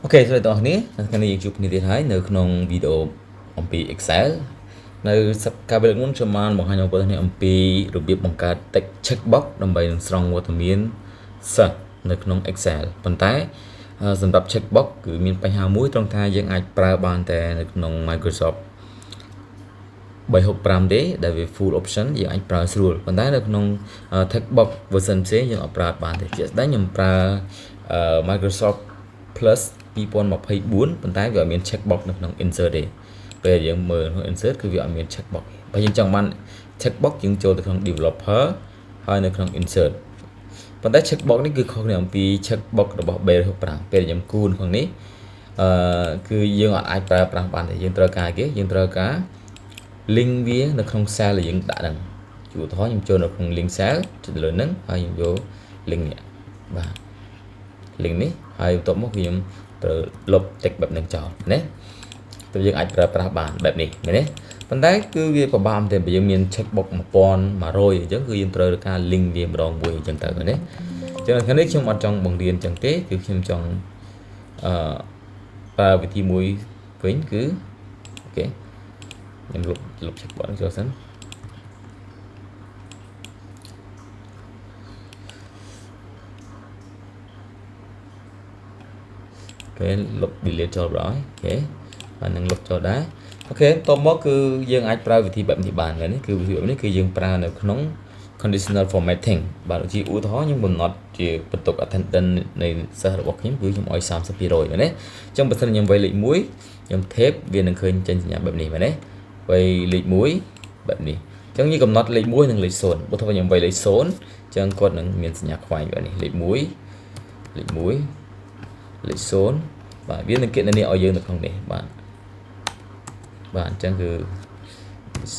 Ok ส่วนตอนนี้kan ni chụp ni ទៀតហើយនៅក្នុងវីដេអូអំពី Excel នៅការវិលមុនខ្ញុំបានបង្ហាញបងប្អូនអំពីរបៀបបង្កើត text checkbox ដើម្បីនឹងស្រង់វត្តមានសិស្សនៅក្នុង Excel ប៉ុន្តែសម្រាប់ checkbox គឺមានបញ្ហាមួយត្រង់ថាយើងអាចប្រើបានតែនៅក្នុង Microsoft 365ទេដែលវា full option យើងអាចប្រើស្រួលប៉ុន្តែនៅក្នុង checkbox version ផ្សេងយើងអាចប្រើបានទេជាក់ស្ដែងខ្ញុំប្រើ Microsoft Plus 2024ប៉ុន្តែវាអត់មាន checkbox នៅក្នុង insert ទេពេលយើងមើលក្នុង insert គឺវាអត់មាន checkbox បើយើងចង់បាន checkbox យើងចូលទៅក្នុង developer ហើយនៅក្នុង insert ប៉ុន្តែ checkbox នេះគឺខុសគ្នាអំពី checkbox របស់ 365ពេលខ្ញុំគូនក្នុងនេះគឺយើងអាចប្រើប្រាស់បានទេយើងត្រូវការគេយើងត្រូវការ link វានៅក្នុង cell ដែលយើងដាក់ហ្នឹងឧទាហរណ៍ខ្ញុំចូលនៅក្នុង link cell ចុចលើហ្នឹងហើយខ្ញុំយក link នេះបាទ link នេះហើយបន្ទាប់មកខ្ញុំត្រូវលុប text បែបហ្នឹងចោលណាទៅយើងអាចប្រើប្រាស់បានបែបនេះមែនទេប៉ុន្តែគឺវាពិបាកតែបើយើងមាន checkbox 1100អញ្ចឹងគឺយើងត្រូវការ link វាម្ដងមួយអញ្ចឹងទៅមែនទេអញ្ចឹងខាងនេះខ្ញុំអត់ចង់បង្រៀនអញ្ចឹងទេគឺខ្ញុំចង់ប្រើវិធីមួយវិញគឺអូខេខ្ញុំលុប checkbox ចូលសិនគេលុប delete ចូលrồi អូខេហើយនឹងលុបចូលដែរអូខេតបមកគឺយើងអាចប្រើវិធីបែបនេះបានហើយនេះគឺវិធីបែបនេះគឺយើងប្រើនៅក្នុង conditional formatting បាទជាឧទាហរណ៍ខ្ញុំកំណត់ជាបន្ទុក attendance នៃសិស្សរបស់ខ្ញុំគឺខ្ញុំឲ្យ 30% មែនទេអញ្ចឹងបើសិនខ្ញុំវាយលេខ1ខ្ញុំ tab វានឹងឃើញចេញសញ្ញាបែបនេះមែនទេវាយលេខ1បែបនេះអញ្ចឹងយើងកំណត់លេខ1និងលេខ0បើថាខ្ញុំវាយលេខ0អញ្ចឹងគាត់នឹងមានសញ្ញាខ្វែងបែបនេះលេខ1លេខ0បាទវានឹងគណនាឲ្យយើងនៅក្នុងនេះបាទអញ្ចឹងគឺ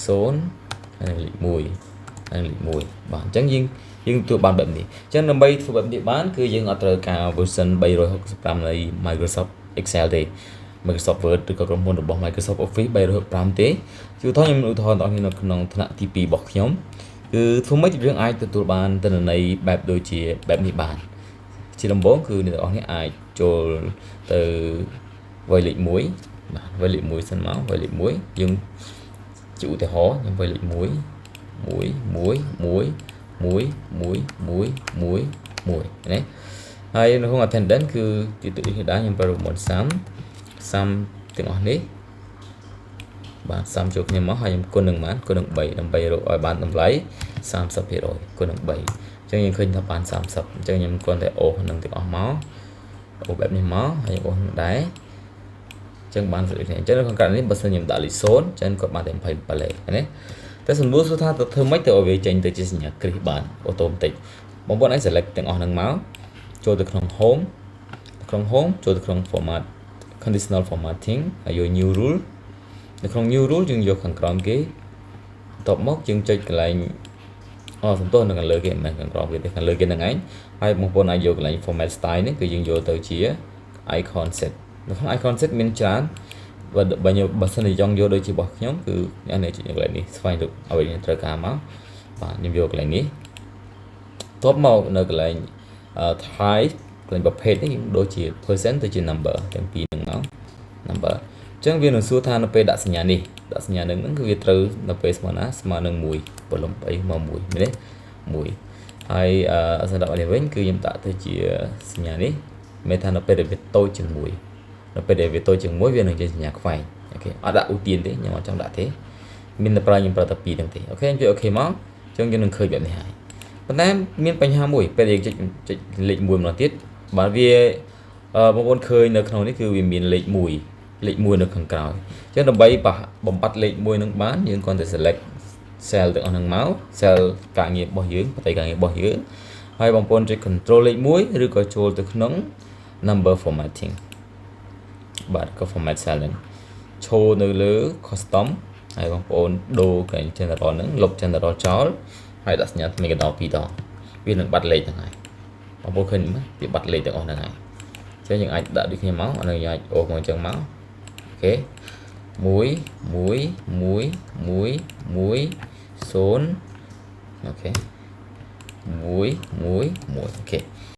0ហើយលេខ1ហើយលេខ1បាទអញ្ចឹងយើងទទួលបានបែបនេះអញ្ចឹងដើម្បីធ្វើបែបនេះបានគឺយើងអត់ត្រូវការ version 365នៃ Microsoft Excel ទេ Microsoft Word ឬក៏ក្រុមហ៊ុនរបស់ Microsoft Office 365ទេជាឧទាហរណ៍ខ្ញុំឧទាហរណ៍ដល់នៅក្នុងថ្នាក់ទី2របស់ខ្ញុំគឺធ្វើម៉េចយើងអាចទទួលបានទិន្នន័យបែបដូចជាបែបនេះបានជាដំបូងគឺអ្នកទាំងអស់នេះអាចចូលទៅវាយលេខ1បាទវាយលេខ1សិនមកវាយលេខ1យើងជាឧទាហរណ៍ខ្ញុំវាយលេខ1 1 1 1 1 1 1 1ណាហើយនៅក្នុង attendance គឺទីទុយនេះដែរខ្ញុំប្រើរូបមន្តសាំទាំងអស់នេះបាទសាំចូលគ្នាមកហើយខ្ញុំគុណនឹងប៉ុន្មានគុណនឹង3ដើម្បីរកឲ្យបានតម្លៃ 30% គុណនឹង3អញ្ចឹងយើងឃើញថាបាន30អញ្ចឹងខ្ញុំគ្រាន់តែអូសនឹងទាំងអស់មកអូបែបនេះមកហើយអូសនឹងដែរអញ្ចឹងបានស្រួលនេះអញ្ចឹងនៅក្នុងករណីនេះបើសិនខ្ញុំដាក់លេខ0អញ្ចឹងគាត់បានតែ27លេខណាតែសំណួរសួរថាទៅធ្វើម៉េចទៅឲ្យវាចេញទៅជាសញ្ញាគ្រីសបានអូតូម៉ាទិកបងប្អូនអាច select ទាំងអស់ហ្នឹងមកចូលទៅក្នុង home ចូលទៅក្នុង format conditional formatting ហើយយក new rule នៅក្នុង new rule យើងយកខាងក្រោមគេបន្ទាប់មកយើងចុចកន្លែងសំទោសនៅខាងលើគេមិនខាងក្រោមគេទេខាងលើគេហ្នឹងឯងហើយបងប្អូនអាចយកកន្លែង format style នេះគឺយើងយកទៅជា icon set នៅក្នុង icon set មានច្រើនបើសិនជាចង់យកដូចជារបស់ខ្ញុំគឺអានេះចុចកន្លែងនេះស្វែងរកអ្វីដែលត្រូវការមកបាទខ្ញុំយកកន្លែងនេះបន្ទាប់មកនៅកន្លែង type កន្លែងប្រភេទនេះដូចជា percent ទៅជា number ទាំងពីរហ្នឹងមក number អញ្ចឹងវានឹងសួរថានៅពេលដាក់សញ្ញានេះដាក់សញ្ញានឹងគឺវាត្រូវនៅពេលស្មើណាស្មើនឹង1ពលំ3មក1មែនទេ1ហើយសម្រាប់នេះវិញគឺខ្ញុំដាក់ទៅជាសញ្ញានេះមានថានៅពេលដែលវាតូចជាង1នៅពេលដែលវាតូចជាង1វានឹងជាសញ្ញាខ្វែងអូខេអត់ដាក់ឧទានទេខ្ញុំអត់ចង់ដាក់ទេមានតែប្រើខ្ញុំប្រើតែ2ហ្នឹងទេអូខេខ្ញុំចុចអូខេមកអញ្ចឹងយើងនឹងឃើញបែបនេះហើយប៉ុន្តែមានបញ្ហាមួយពេលយើងចុចលេខ1ម្ដងទៀតបាទវាបងប្អូនឃើញនៅក្នុងនេះគឺវាមានលេខ1នៅខាងក្រោយអញ្ចឹងដើម្បីបំបត្តិលេខ1នឹងបានយើងគ្រាន់តែ select cell ទាំងអស់ហ្នឹងមក cell ការងាររបស់យើងផ្ទៃការងាររបស់យើងហើយបងប្អូនចុច control លេខ1ឬក៏ចូលទៅក្នុង number formatting បាទក៏ format cell ហ្នឹងឈរនៅលើ custom ហើយបងប្អូនដូរកន្លែង general ហ្នឹងលុប general ចោលហើយដាក់សញ្ញាថ្មីកណ្ដោ2ដងវានឹងបាត់លេខហ្នឹងហើយបងប្អូនឃើញមើលវាបាត់លេខទាំងអស់ហ្នឹងហើយអញ្ចឹងយើងអាចដាក់ដូចគ្នាមកអានេះយើងអាចអូសមកអញ្ចឹងមកអូខេ1 1 1 1 1 0អូខេ1 1 1អូខេ